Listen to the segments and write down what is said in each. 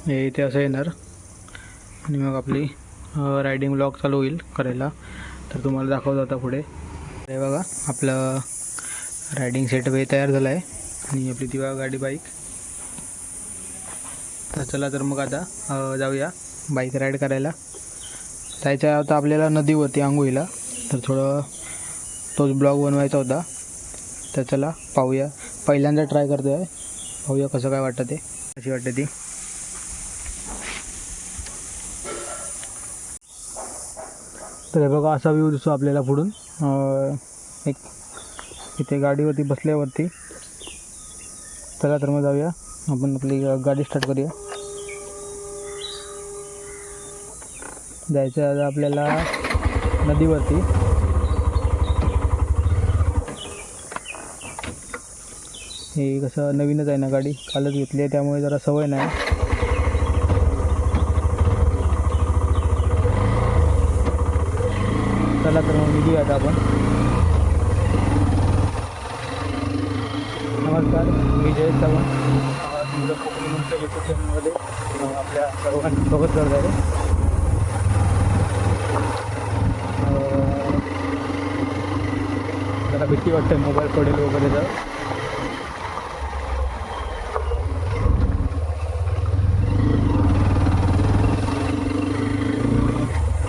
हे इथे असं येणार आणि मग आपली रायडिंग ब्लॉग चालू होईल करायला. तर तुम्हाला दाखवतो आता पुढे. हे बघा आपलं रायडिंग सेटअप हे तयार झालं आहे आणि आपली ती बघा गाडी बाईक. तर चला तर मग आता जाऊया बाईक राईड करायला. जायचं आता आपल्याला नदीवरती आंघोळीला. तर थोडं तोच ब्लॉग बनवायचा होता. तर चला पाहूया. पहिल्यांदा ट्राय करतो आहे, पाहूया कसं काय वाटतं ते, कशी वाटते ती. तर हे बघा असा व्ह्यू दिसतो आपल्याला पुढून. एक इथे गाडीवरती बसल्यावरती. चला तर मग जाऊया, आपण आपली गाडी स्टार्ट करूया. जायचं आहे आपल्याला नदीवरती. हे कसं नवीनच आहे ना गाडी, कालच घेतली आहे त्यामुळे जरा सवय नाही. चला तर मग निघूया आता आपण. नमस्कार, मी जयेश चव्हाण. तुमचं कोकणी मुंबई यूट्यूब चॅनलमध्ये आपल्या सर्वांचं स्वागत करत आहे. जरा भीती वाटते मोबाईल पडेल वगैरे तर.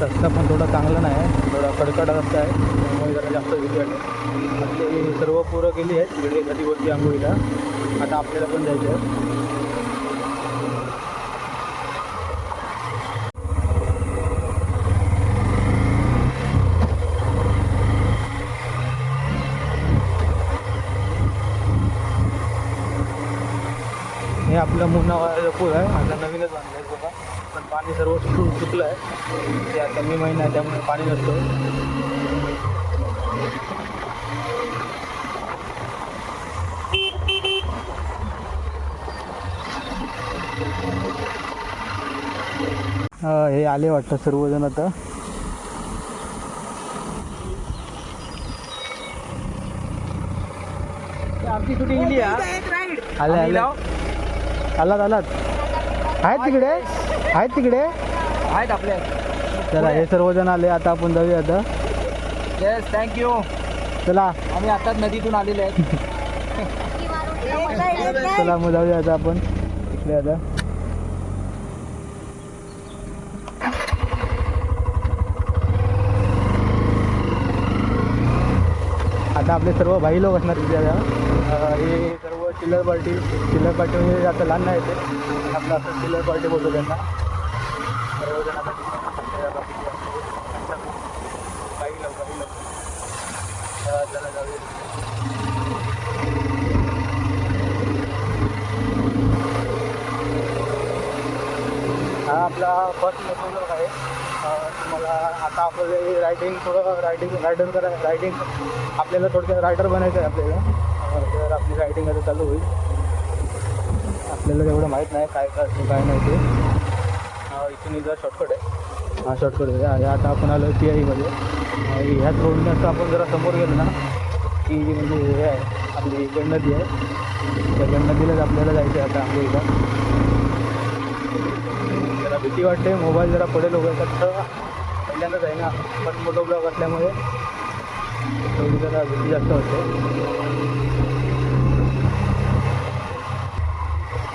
रस्ता पण थोडा चांगला नाही आहे, थोडा कडकड रस्ता आहे, त्यामुळे जरा जास्त भीती वाटते. आपली सर्व पोरं गेली आहेत तिकडे नदीवरती आंघोळीला. आता आपल्याला पण जायचं आहे. हे आपलं मुन्नावाला पूल आहे, आता नवीनच बांधलं आहे बघा. पण पाणी सर्व सुकलं आहे. ते आता मे महिना आहे त्यामुळे पाणी नसतं. हे आले वाटतं सर्वजण आता. आमची शूटिंग गेली आले आले आलात आहेत तिकडे आहेत आपले. चला हे सर्वजण आले, आता आपण जाऊया आता. Yes, thank you. चला आम्ही आताच नदीतून आलेले आहेत. चला मग जाऊया आता आपण इकडे. आता आपले सर्व भाई लोक असणार तिथे. हे सर्व चिल्लर पार्टी म्हणजे आता लहान नाही येते, आपलं असं चिल्लर पार्टी बोलतो त्यांना. सर्वजण आता चला जाऊया. हा आपला फर्स्ट मोटोब्लॉग आहे. तुम्हाला आता आपलं रायडिंग आपल्याला थोडक्यात रायडर बनायचं आहे आपल्याला. तर आपली रायडिंग आता चालू होईल. आपल्याला तेवढं माहीत नाही काय करतो काय नाही ते. इथून इथं शॉर्टकट आहे, हा शॉर्टकट आहे. आता आपण आलो PIमध्ये. ह्याच रोडने असं आपण जरा समोर गेलो ना की म्हणजे हे आहे आपली गणनदी आहे. त्या गणनदीलाच आपल्याला जायचं आहे आता आंघोळीला. जरा भीती वाटते, मोबाईल जरा पडेल वगैरे. तर पहिल्यांदाच आहे ना, पण मोठो ब्लॉग असल्यामुळे थोडी जरा भीती जास्त वाटते.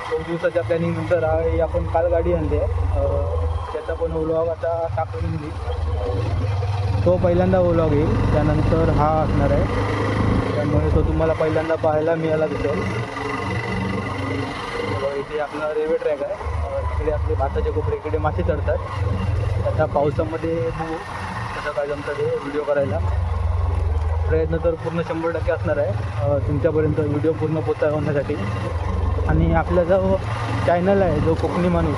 2 दिवसाच्या प्लॅनिंगनंतर आपण काल गाडी आणली आहे. त्याचा पण व्लॉग आता टाकून दिली. तो पहिल्यांदा व्लॉग येईल, त्यानंतर हा असणार आहे. त्यामुळे तो तुम्हाला पहिल्यांदा पाहायला मिळाला दिसेल. इथे आपला रेल्वे ट्रॅक आहे. इकडे आपले भाताचे कोपरे, इकडे मासे चढतात. आता पावसामध्ये बघू कसं काय जमतं ते व्हिडिओ करायला. प्रयत्न तर पूर्ण 100% असणार आहे तुमच्यापर्यंत व्हिडिओ पूर्ण पोहोचवण्यासाठी. आणि आपला जो चॅनल आहे जो कोकणी माणूस,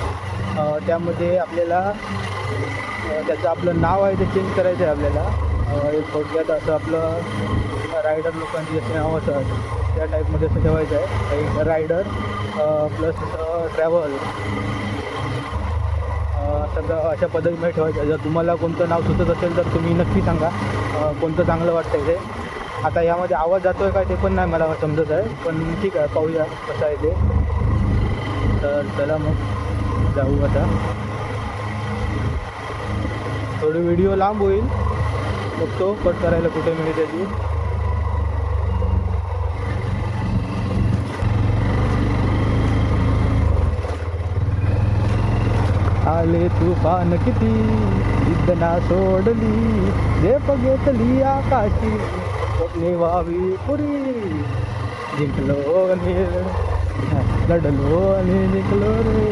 त्यामध्ये आपल्याला त्याचं आपलं नाव आहे ते चेंज करायचं आहे आपल्याला. एक थोडक्यात असं आपलं रायडर लोकांची जसे नाव असतात त्या टाईपमध्ये असं ठेवायचं आहे. एक रायडर प्लस ट्रॅव्हल सगळं अशा पद्धतीमध्ये ठेवायचं आहे. जर तुम्हाला कोणतं नाव सुचत असेल तर तुम्ही नक्की सांगा कोणतं चांगलं वाटतं ते. आता यामध्ये आवाज जातोय काय ते पण नाही मला समजत आहे, पण ठीक आहे पाहूया कसं आहे ते. तर चला मग जाऊ आता. थोडी व्हिडिओ लांब होईल, बघतो कट करायला कुठे मिळते ती. आले तुफान किती जिद्दना सोडली, झेप घेतली आकाशी स्वप्ने व्हावी पुरी. जिंकलो आणि लढलो आणि जिंकलो रे.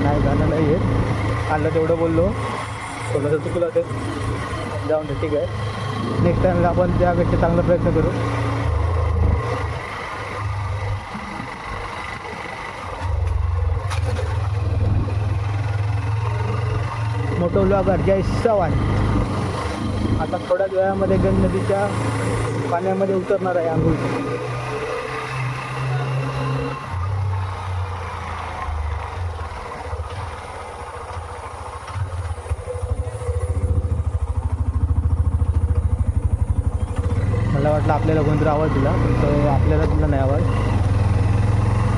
नाही गाणं नाही येत, आलं तेवढं बोललो, थोडंसं चुकलं ते जाऊन दे, ठीक आहे. नेक्स्ट टाईमला आपण त्यापेक्षा चांगला प्रयत्न करू. मोठं ब्लॉगर जय चव्हाण आता थोड्याच वेळामध्ये गंगा नदीच्या पाण्यामध्ये उतरणार आहे आंघोळीसाठी. मला वाटलं आपल्याला कोणतरी आवाज दिला, तर आपल्याला दिला नाही आवाज,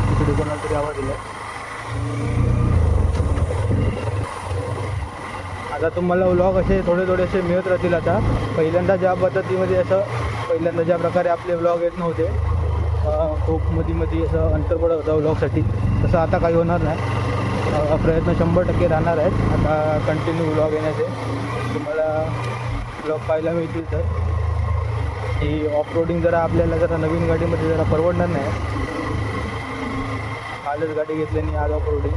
तिकडे कोणाला तरी आवाज दिला. आता तुम्हाला व्लॉग असे थोडे थोडेसे मिळत राहतील. आता पहिल्यांदा ज्या पद्धतीमध्ये पहिल्यांदा ज्या प्रकारे आपले व्लॉग येत नव्हते, खूप मध्ये असं अंतर पडत होतं व्लॉगसाठी, तसं आता काही होणार नाही. प्रयत्न 100% राहणार आहेत आता कंटिन्यू व्लॉग येण्याचे. तुम्हाला व्लॉग पाहायला मिळतील. तर ही ऑफरोडिंग जरा आपल्याला जरा नवीन गाडीमध्ये जरा परवडणार नाही. कालच गाडी घेतल्याने आज ऑफरोडिंग.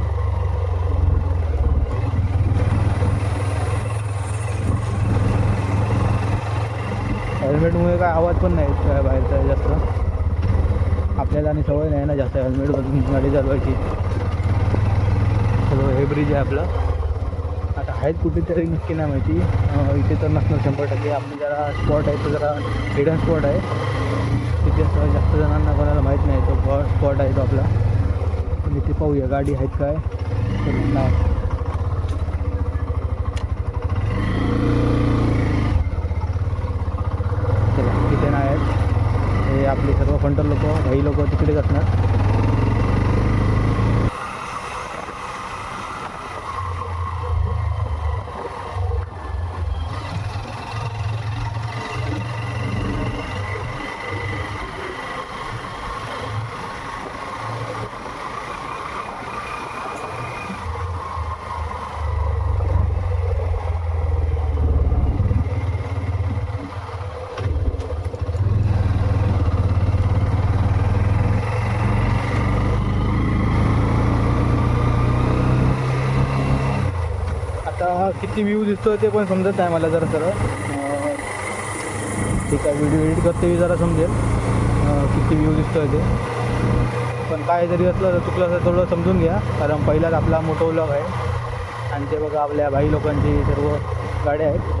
हेल्मेटमुळे काय आवाज पण नाही काय बाहेरचा जास्त. आपल्याला आणि सवय नाही ना जास्त हेल्मेटमधून गाडी चालवायची. सगळं हे ब्रिज आहे आपलं. आता आहेत कुठेतरी नक्की नाही माहिती, इथे तर नसणार 100%. आपली जरा स्पॉट आहे तो जरा हिडन स्पॉट आहे, तिथे असं जास्त जणांना कोणाला माहीत नाही. तो स्पॉट आहे तो आपला. पण इथे पाहूया गाडी आहेत काय, तर नाही. तिथे नाही आहेत. हे आपले सर्व फंटर लोक, काही लोक तिकडेच असणार. आता किती व्ह्यू दिसतो ते पण समजत नाही मला जरा सरळ. ठीक आहे, व्हिडिओ एडिट करते जरा समजेल किती व्ह्यू दिसतोय ते. पण काय जरी असलं तर चुकलं तर थोडं समजून घ्या, कारण पहिलाच आपला मोठा व्लॉग आहे. आणि ते बघा आपल्या भाई लोकांची सर्व गाड्या आहेत.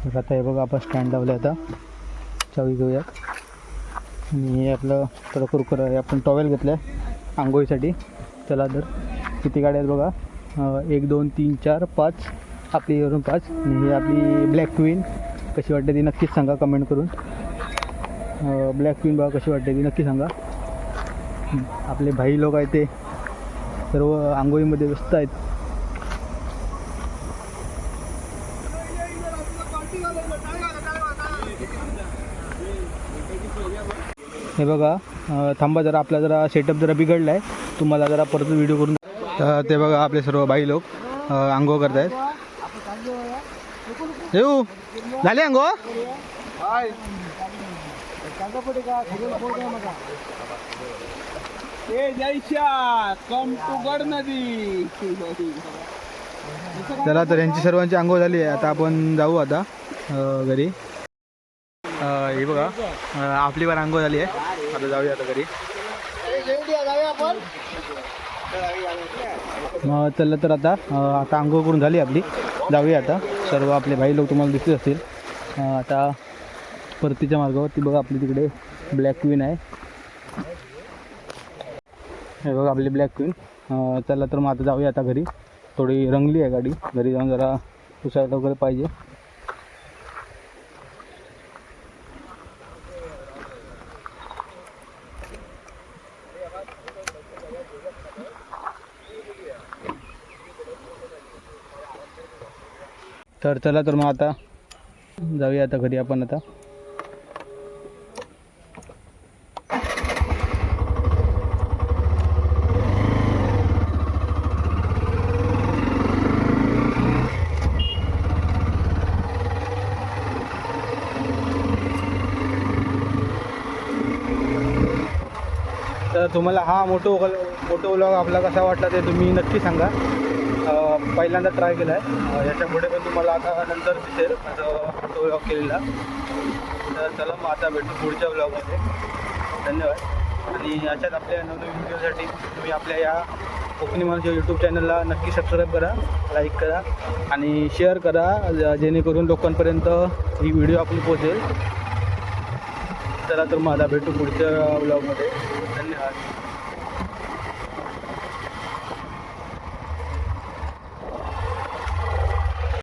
तर आता हे बघा आपण स्टँड लावलं आहे. आता चावी घेऊयात. आणि हे आपलं थोडं कुरकुर आहे. आपण टॉवेल घेतलं आहे आंघोळीसाठी. चला तर किती गाड्या आहेत बघा, 1 2 3 4 5, आपली वरून 5. आणि ही आपली ब्लॅक क्वीन कशी वाटते ती नक्कीच सांगा कमेंट करून. ब्लॅक क्वीन बघा कशी वाटते ती नक्की सांगा. आपले भाई लोक आहेत ते सर्व आंघोळीमध्ये व्यस्त आहेत. हे बघा थांबा जरा, आपला जरा सेटअप जरा बिघडला आहे. तुम्हाला जरा परत व्हिडिओ करून. ते बघा आपले सर्व बाई लोक आंघोळ करत आहेत. येऊ झाले आंघोळ. चला तर यांची सर्वांची आंघोळ झाली आहे. आता आपण जाऊ आता घरी. हे बघा आपली पण आंघोळ झाली आहे. आता जाऊया आता घरी. चला तर आता आंघोळ करून झाली आपली, जाऊया आता. सर्व आपले भाई लोक तुम्हाला दिसले असतील. आता परतीच्या मार्गावरती बघा आपली तिकडे ब्लॅक क्वीन आहे. हे बघा आपली ब्लॅक क्वीन. चला तर मग आता जाऊया आता घरी. थोडी रंगली आहे गाडी, घरी जाऊन जरा पुसायला वगैरे पाहिजे. तर चला तर मग आता जाऊया आता घरी आपण आता. तर तुम्हाला हा मोठो व्लॉग आपला कसा वाटला ते तुम्ही नक्की सांगा. पहिल्यांदा ट्राय केला आहे, याच्या पुढे पण तुम्हाला आता नंतर दिसेल असं फोटो व्लॉग केलेला. तर चला मग आता भेटू पुढच्या व्लॉगमध्ये. धन्यवाद. आणि अशाच आपल्या नवीन व्हिडिओसाठी तुम्ही आपल्या या कोकणी माणूसच्या यूट्यूब चॅनलला नक्की सबस्क्राईब करा, लाईक करा आणि शेअर करा, जेणेकरून लोकांपर्यंत ही व्हिडिओ आपली पोहोचेल. चला तर मग आता भेटू पुढच्या व्लॉगमध्ये. धन्यवाद.